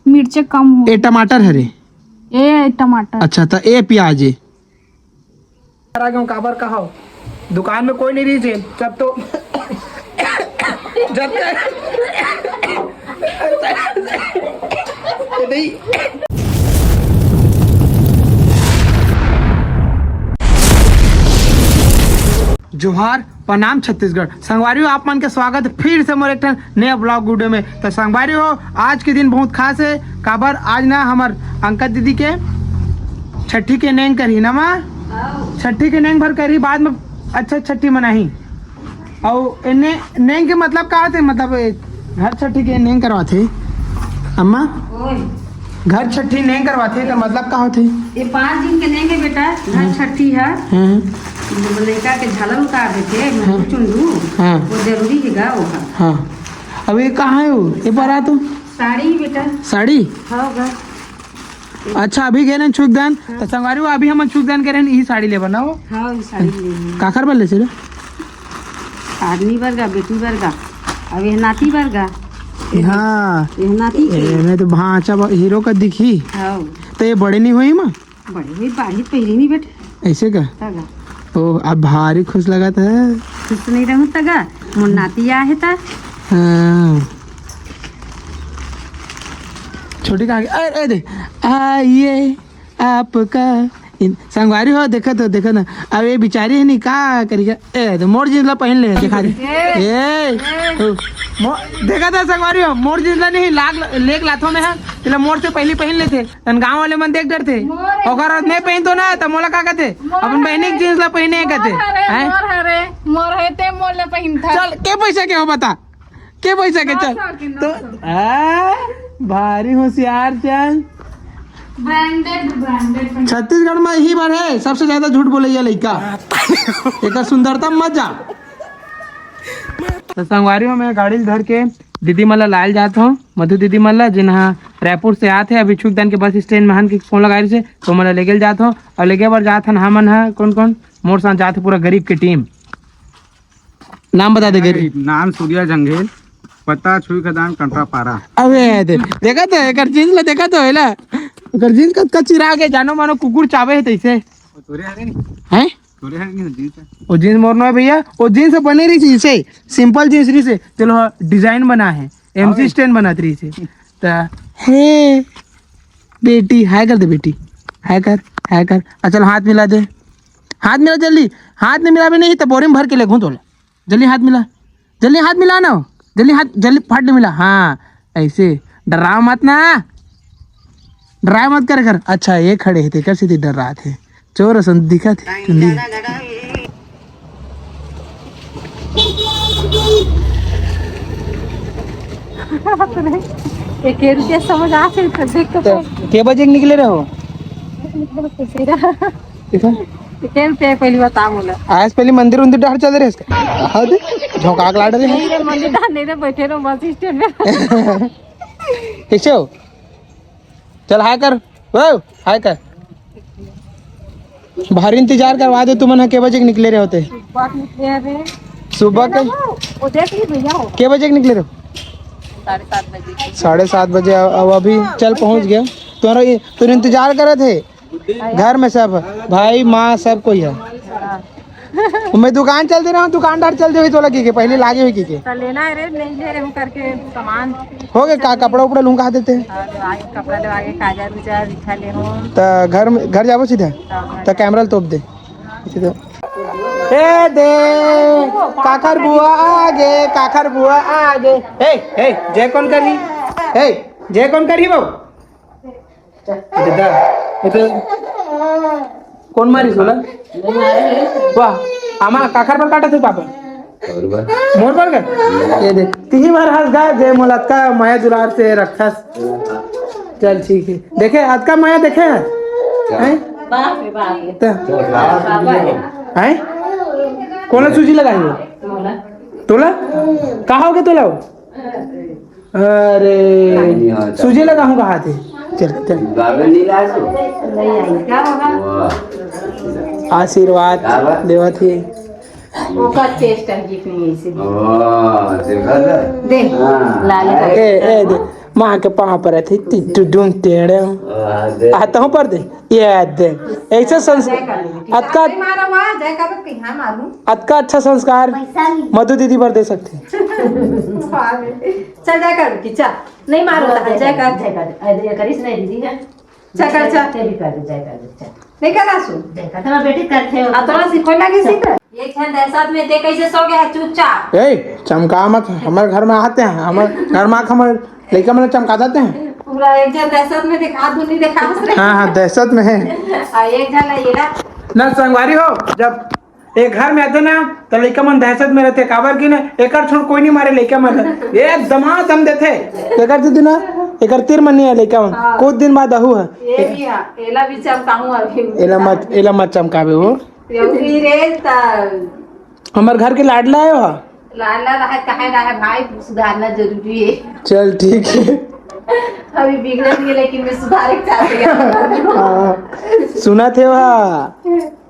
मिर्च कम हो। ए टमाटर है रे। ए टमाटर। अच्छा तो ए प्याज है। काबर कहा दुकान में कोई नहीं रही थी जब तो जब नहीं जोहार प्रणाम छत्तीसगढ़ संगवारी हो आप मन के स्वागत है फिर से मोर एक नया ब्लॉग वीडियो में। तो संगवारी हो आज के दिन बहुत खास है काबर आज ना हमार अंकल दीदी के छठी के नेंग करी ना माँ छठी के नेंग भर करी बाद में अच्छा छठी मनाही और इन्हें नेंग के मतलब का थे मतलब घर छठी के नेंग करवाते अम्मा घर छठी नेंग करवाते का मतलब का होते ये 5 दिन के नेंगे बेटा घर छठी है लड़का के झालर उतार देते चुंडू वो जरूरी है गा वो हाँ अब ये कहाँ है वो ये पर आ तो साड़ी बेटा साड़ी होगा। अच्छा अभी गए ना छुकदान तो संगवारी हो अभी हम छुकदान करें यही साड़ी ले बनाओ हाँ ये साड़ी ले काकर बल्ले से आदमी वर्गा बेटी वर्गा अब ये नाती वर्गा हाँ ये नाती मैं तो भांचा हीरो का दिखी हाँ तो ये बड़े नहीं हुई माँ बड़ी हुई बाढ़ी पहली नहीं बेटा ऐसे का तगा ओ अब भारी खुश लगा था खुश नहीं रहूं तगा मोर नाती आ है ता हाँ छोटी कहाँ अरे दे आइए आपका संगवारी हो देखा ना अब ये बिचारी है नहीं का करेगा ए तो मोर जिंसला पहन ले दिखा दे ए देखा था संगवारी हो मोर जिंसला नहीं लेक लाथों में है इसलिए मोर से पहले पहन लेते तन गांव वाले मन देख डर थे और नहीं पहन तो ना तो मोला का कहते अपन बहनी जिंसला पहने कहते मोर है ते मोले पहिनता। चल के पैसा के हो बता के पैसा के चल तो भारी होशियार चल ब्रांडेड छत्तीसगढ़ में यही बार है सबसे ज्यादा झूठ बोले ये लड़का एक सुंदरता मजा। तो संगवारी में गाड़ी धर के दीदी मल्ला लाल जात हूँ मधु दीदी मल्ला जिन्हा रायपुर से आते अभी छुकदान के बस स्टैंड में हन के फोन लगाई से तो मल्ला लेके जात हूँ और लेके बार जात हन हमन है कौन कौन मोर साथ जाते पूरा गरीब की टीम। नाम बता दे गरीब नाम सूर्या जंगेल पता छुई खदान कंट्रा पारा। अबे देखा तो एक जींस ला देखा तो है अगर जींस का चिरा के जानो मानो कुकुर चावे है तैसे तोरे हरे नहीं हैं तोरे हरे नहीं जींस है वो जींस मोरना है भैया वो जींस बनी रही थी से सिंपल जींस रही से चलो डिजाइन बना है एमसी स्टैंड बना रही से तो हे बेटी हाय कर दे बेटी हाय कर चल हाथ मिला दे जल्दी हाथ नहीं मिला भी नहीं तो बोरी में भर के ले घूं तो जल्दी हाथ मिला ना जल्दी फट मिला हाँ ऐसे डरा मत कर अच्छा ये खड़े थे कर सीधे डर रहा थे चोर दिखा थे समझ आ देख तो के बजे निकले रहो पहली बता बोला आज पहले मंदिर डार चल रहे झोंका लाड रहे मंदिर नहीं रे बैठे रहो बस स्टैंड में कैसे हो चल हाय कर भारी इंतजार करवा दे तुमन के बजे निकले रहे होते सुबह के के बजे निकले रहे 7:30 बजे 7:30 बजे अब अभी चल पहुंच गया तुम्हारा इंतजार करे थे घर में सब भाई माँ सब कोई है मैं दुकान चल दे रहा हूँ दुकानदार चल दे हुई तो लगी के पहले लागे हुई के लेना है रे नहीं ले रहे हूँ करके सामान हो गए का कपड़ा उपड़ा लूंगा देते कपड़ा ले आगे काजर उजार दिखा ले हूँ तो घर जाबो सीधा तो कैमरा तोप दे ए दे काकर बुआ आगे हे जय कौन करी वो कौन मारी सोला वाह आमा काकर पर काटा थे पापा मोर पर कर ये देख तीन बार हंस गया जय मोलात का माया दुलार से रखा चल ठीक है देखे आज का माया देखे हैं हैं कौन सूजी लगाई हो तोला कहा होगे तोला अरे सूजी लगाऊंगा हाथ चल आशीर्वाद देवा थी टेस्ट है जितनी ऐसे दे लाल दे माँ के पाँव पर थे टुडुम टेढ़े आता हूँ पर दे ये दे ऐसे अतका मारो वहाँ जय का तो कहाँ मारूं अतका अच्छा संस्कार मधु दीदी पर दे सकते हैं। चल जय कर की चल नहीं मारो जय कर ये करिस नहीं दीदी है चल कर चल ते भी कर दे जय कर दे चल नहीं करा सु जय कर तेरा बेटी करते हो आ तोरा सिखो लगे सीख ये क्षण दहशत में ते कैसे सो गया चुपचाप ए चमका मत हमारे घर में आते हैं हमारे घर में हमारे लड़का मैंने चमका देते हैं पूरा एक जन दहशत में देखा दुनी देखा हंस रहे हाँ हाँ दहशत में है आ एक जन ये ना ना संगवारी हो जब एक घर में आते ना तो लड़का मन दहशत में रहते काबर की ना एक छोड़ कोई नहीं मारे लड़का मन एक दमा दम देते एक दीदी ना एक तीर मन नहीं है लड़का मन कुछ दिन बाद आहू है ये भी है एला भी चमकाऊं अभी एला मत चमकावे हो यही रे ता हमारे घर के लाडला है वो लाला रहा कहे रहा भाई सुधारना जरूरी है चल ठीक है अभी बिगड़ गई लेकिन मैं सुधार के चाहती हूँ सुना थे वहाँ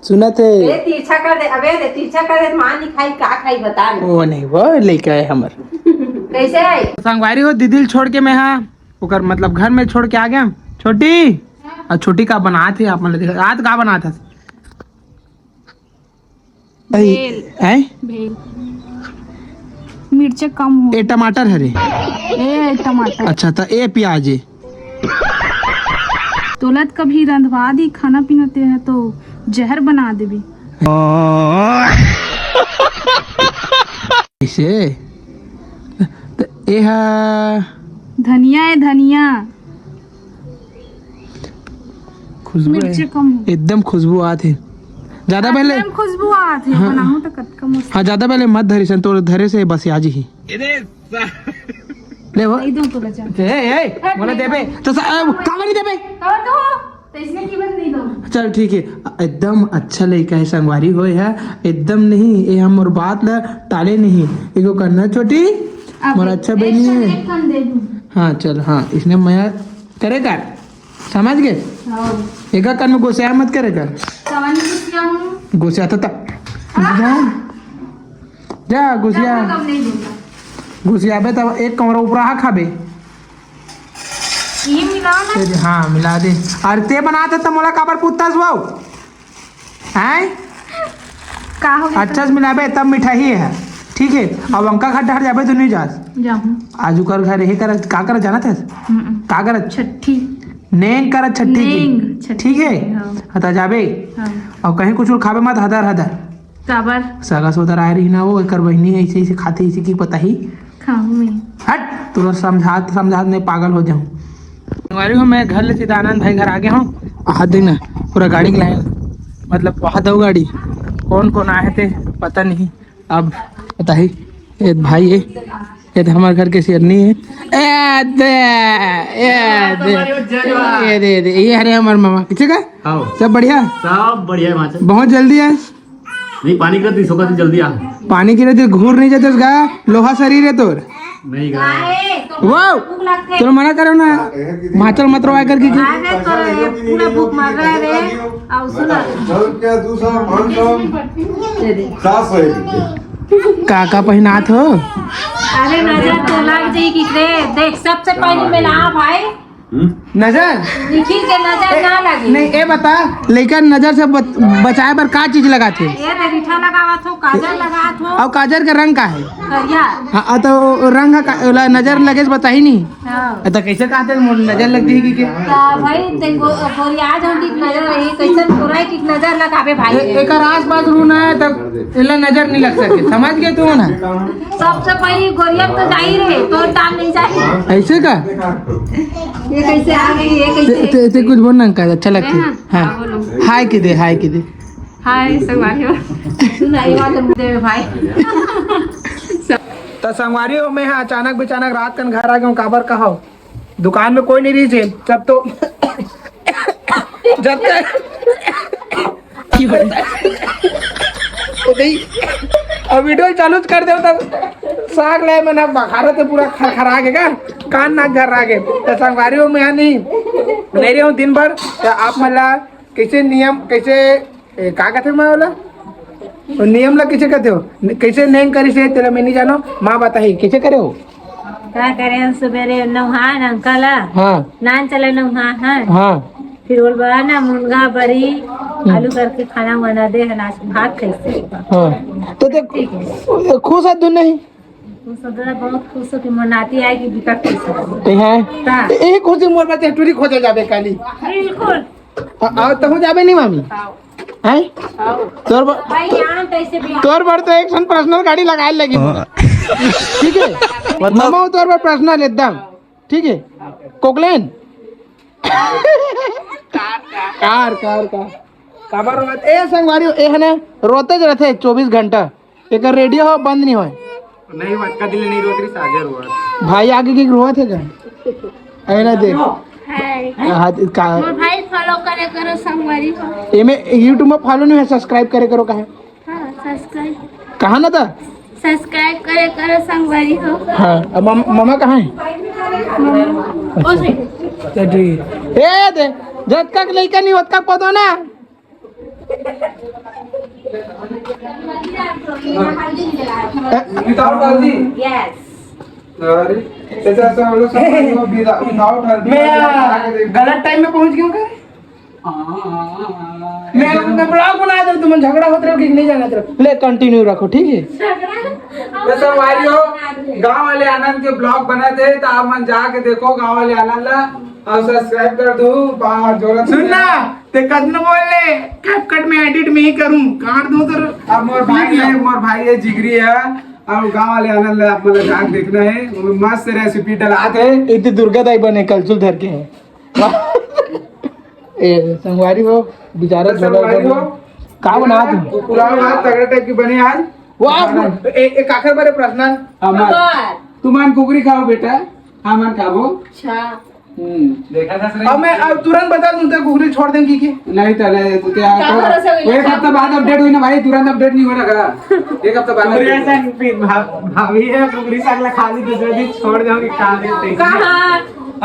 सुना थे ये तीर्छा कर दे अबे दे तीर्छा कर दे मां नहीं खाई का खाई बता वो नहीं वो लेके आए हमार कैसे आई संगवारी हो दीदी छोड़ के मैं हाँ ओकर मतलब घर में छोड़ के आ गया छोटी और छोटी का बना थे आप मैंने देखा रात का बना था भेल मिर्च कम हो ए टमाटर है रे ए टमाटर अच्छा था ए प्याज है तोलत कभी रंधवा दी खाना पीना ते है तो जहर बना देबी ऐसे तो ए है धनिया है धनिया खुशबू मिर्च है कम हो एकदम खुशबू आती ज्यादा पहले एकदम खुशबू आती है बनाऊं तो कत कम हाँ ज्यादा पहले मत धरी सन तो धरे से बस आज ही ले वो नहीं दूं तो लजा ए बोला देबे तो कावा नहीं देबे कवर दो तो इसने की बंद नहीं दो चल ठीक है एकदम अच्छा लड़का है संगवारी हो है एकदम नहीं ये हम और बात ला टाले नहीं इसको करना छोटी मोर अच्छा बहनी है कम दे दूं हाँ चल हाँ इसने मैं करेगा समझ गए एक कान में घुसिया मत करेगा सवानी कुछ क्या हूं घुसिया तो जा घुसिया कम नहीं दूंगा घुसिया बे तब एक कमरा ऊपर आ खाबे ये मिलाओ ना हाँ मिला दे और ते बनाते तो मोला काबर पूछता वो हैं का हो अच्छा से मिलाबे तब मिठाई है ठीक है अब अंका खड्डा हट जाबे तो नहीं जा जाऊं आजू कर घर यही कर का कर जाना था का कर छठी नेंग कर छठी नेंग, की छठी ठीक है हाँ। हता जाबे हां और कहीं कुछ और खाबे मत हदर हदर काबर सगा सोदर आ रही ना वो एकर बहनी है ऐसे ऐसे खाते इसी की पता ही खाऊं मैं हट तुरंत समझा नहीं पागल हो जाऊं हमारे हो मैं घर ले सीधानंद भाई घर आ गया हूँ हाथ देना पूरा गाड़ी के लाए मतलब वहाँ दो गाड़ी कौन कौन आए थे पता नहीं अब पता ही ये भाई है ये तो हमारे घर के शेरनी है ये हरे हमारे मामा ठीक है सब बढ़िया सब बढ़िया है वहाँ से। बहुत जल्दी है नहीं पानी की रहती सोखा से जल्दी आ पानी की रहती घूर नहीं जाते उसका लोहा शरीर है तोर नहीं गया वो तुम मना करो ना माचल मत रवा करके पूरा भूख मार रहा है रे अब सुना काका पहनात हो अरे नजर तो लग जाई कि रे देख सबसे पहले मिला भाई नजर निखिल के नजर ना लगी नहीं ए बता लेकिन नजर से बचाए पर का चीज लगाते ये रीठा लगावत हो काजल लगावत हो और काजर का रंग का है करिया हाँ तो रंग नजर लगे से बता ही नहीं हां तो कैसे कहते नजर लगती है कि भाई ते गोरिया जो की नजर रही कैसन गोराई की नजर लगावे भाई एक आस पास रूना है तब इला नजर नहीं लग सके समझ गए तू ना सबसे पहले गोरिया तो जाई रे तो टाइम नहीं जाए ऐसे का ये कैसे आ गई ये कैसे ते कुछ बोलना का अच्छा लगती है हाँ हाय के दे हाय संगवारी हो सुनाई वाले मुद्दे में भाई तो संगवारी हो मैं अचानक रात कन घर आ गया हूँ काबर कहा दुकान में कोई नहीं रही थे जब तो जब अब वीडियो चालू कर दे तब साग लाए मैंने बखारा तो पूरा खरा के का कान नाक घर आ गए तो संगवारी हो मैं यहाँ नहीं रही हूँ दिन भर तो आप मतलब कैसे नियम कैसे का कहते मैं बोला नियम ला कैसे कहते हो कैसे नहीं करी से तेरा मैं नहीं जानो माँ बता ही कैसे करे हो क्या करें सवेरे नहान अंकल हाँ नान चले नहान हाँ फिर बोल बड़ा ना मुनगा बड़ी आलू करके खाना बना दे है भात कैसे हाँ तो देख खुश है तू नहीं बहुत खुश हो कि मनाती है कि बिकट ते हैं एक खुशी मोर बच्चे टूरी खोजे जाबे काली बिल्कुल आओ तो जाबे नहीं मामी हैं भाई यहाँ कैसे भी तोर पर तो एक सन पर्सनल गाड़ी लगाए लगी ठीक है मामा तोर पर पर्सनल एकदम ठीक है कोकलेन कार कार कार काबर रोत ए संगवारी ए हने रोते ज रहते 24 घंटा एक रेडियो हो बंद नहीं होए नहीं वटका दिले नहीं रोतरी सागर हुआ भाई आगे की रोत है क्या ऐ ना देख हाथ का भाई फॉलो करे करो संगवारी हो। एमे YouTube में फॉलो नहीं है सब्सक्राइब करे करो कहे हाँ सब्सक्राइब कहा ना था सब्सक्राइब करे करो संगवारी हो। हाँ अब मामा कहाँ है अच्छा ठीक ए दे जब तक लड़का नहीं होता पता ना यस मैं गलत टाइम में पहुंच गया मैं ब्लॉग बना दे तुम झगड़ा होते रहो कि नहीं जाना तरफ ले कंटिन्यू रखो ठीक है गांव वाले आनंद के ब्लॉग बना दे तो आप मन जाके देखो गांव वाले आनंद ला और सब्सक्राइब कर दो बाहर जोर सुनना ते कदन बोल ले कैपकट में एडिट में ही करूं काट दूं तो अब मोर भाई है जिगरी है और गांव वाले आनंद ला आप मतलब जाके देखना है वो मस्त रेसिपी डलाते हैं इतनी दुर्गा दाई बने कलचुल धर के है ए संगवारी हो बेचारा संगवारी हो का बना तू पूरा बात तगड़े टाइप की बनी आज वाह एक आखिर बारे प्रश्न हमार तुमान कुकरी खाओ बेटा हमान खाबो देखा था सर अब मैं अब तुरंत बता दूं तो कुकरी छोड़ देंगी कि नहीं तले तो क्या एक हफ्ता बाद अपडेट हुई ना भाई तुरंत अपडेट नहीं होना का एक हफ्ता बाद भाभी है कुकरी सागला खाली दूसरे दिन छोड़ जाओगी खा देते कहाँ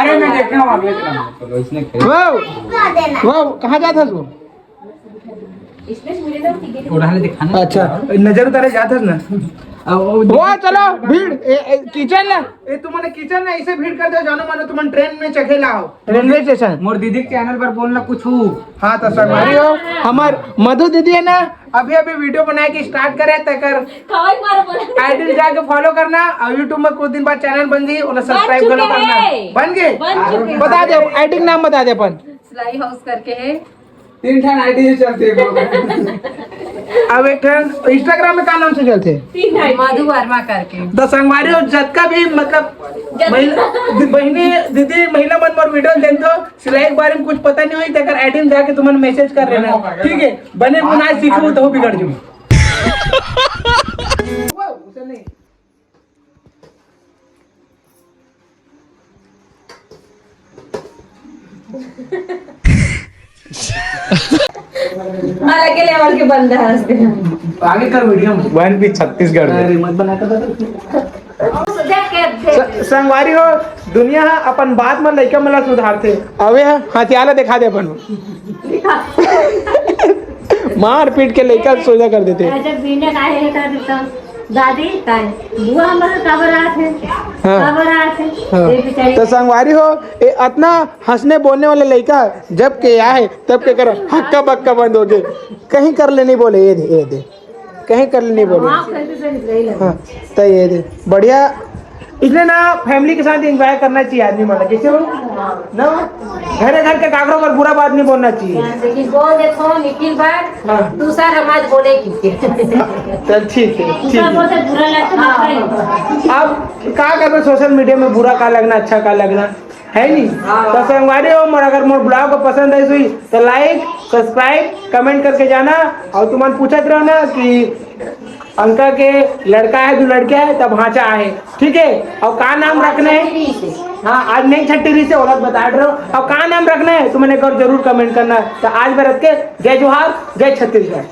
अरे मैं देखना हूं अगले दिन इसने वो कहाँ जाता तू उड़ाने दिखाना अच्छा नजर उतारे जाता ना वो चलो भीड़ किचन ना ए तुमने किचन ना ऐसे भीड़ कर दो जानो मानो तुम ट्रेन में चखेला हो रेलवे स्टेशन मोर दीदी के चैनल पर बोलना कुछ हाँ तो संगवारी हो हमार मधु दीदी है ना अभी अभी वीडियो बनाए के स्टार्ट करे तकर आईडी जाके फॉलो करना और यूट्यूब में कुछ दिन बाद चैनल बन गई उन्हें सब्सक्राइब करो करना बन गए बता दे आईडी नाम बता दे अपन सिलाई हाउस करके है 3 ठन आईडी चलते हैं अब एक इंस्टाग्राम में क्या नाम से चलते हैं मधु वर्मा करके तो संगवारी हो जतका भी मतलब बहनी दीदी महिला मन मोर वीडियो देख दो सिलाई के बारे में कुछ पता नहीं हुई तकर आईडी में जाके तुमने मैसेज कर लेना ठीक है बने बुनाई सीखो तो बिगड़ जाऊँ अलग लेवल के बंदा है आगे कर वीडियो में 1 छत्तीसगढ़ मत बना कर संगवारी हो दुनिया अपन बात में लइका मला सुधार थे अवे हथियाला दिखा दे अपन मार पीट के लइका सोजा कर देते जब बिना काहे कर देता दादी काय बुआ हमारे कबर आते कबर आते तो संगवारी हो ये इतना हंसने बोलने वाले लड़का जब के आए तब के करो हक्का बक्का बंद हो गए कहीं कर ले नहीं बोले ये दे कहीं कर ले नहीं बोले हाँ तो ये दे बढ़िया इसलिए ना फैमिली के साथ एंजॉय करना चाहिए आदमी माना कैसे हो ना घर के कागरों पर बुरा बात नहीं बोलना चाहिए लेकिन बोल देखो निखिल बार दूसरा समाज बोलेगी चल ठीक है ठीक है से बुरा लगता अब क्या करना सोशल मीडिया में बुरा का लगना अच्छा का लगना है नहीं तो संगवारी हो मोर अगर मोर ब्लॉग को पसंद आई हुई तो लाइक सब्सक्राइब कमेंट करके जाना और तुम पूछत रहो ना कि अंका के लड़का है जो लड़का है तब भांचा है ठीक है और का नाम रखना है हाँ आज नहीं छठी से औरत बता रहे हो और का नाम रखना है तो मैंने कर जरूर कमेंट करना तो आज भरत के जय जोहार जय छत्तीसगढ़।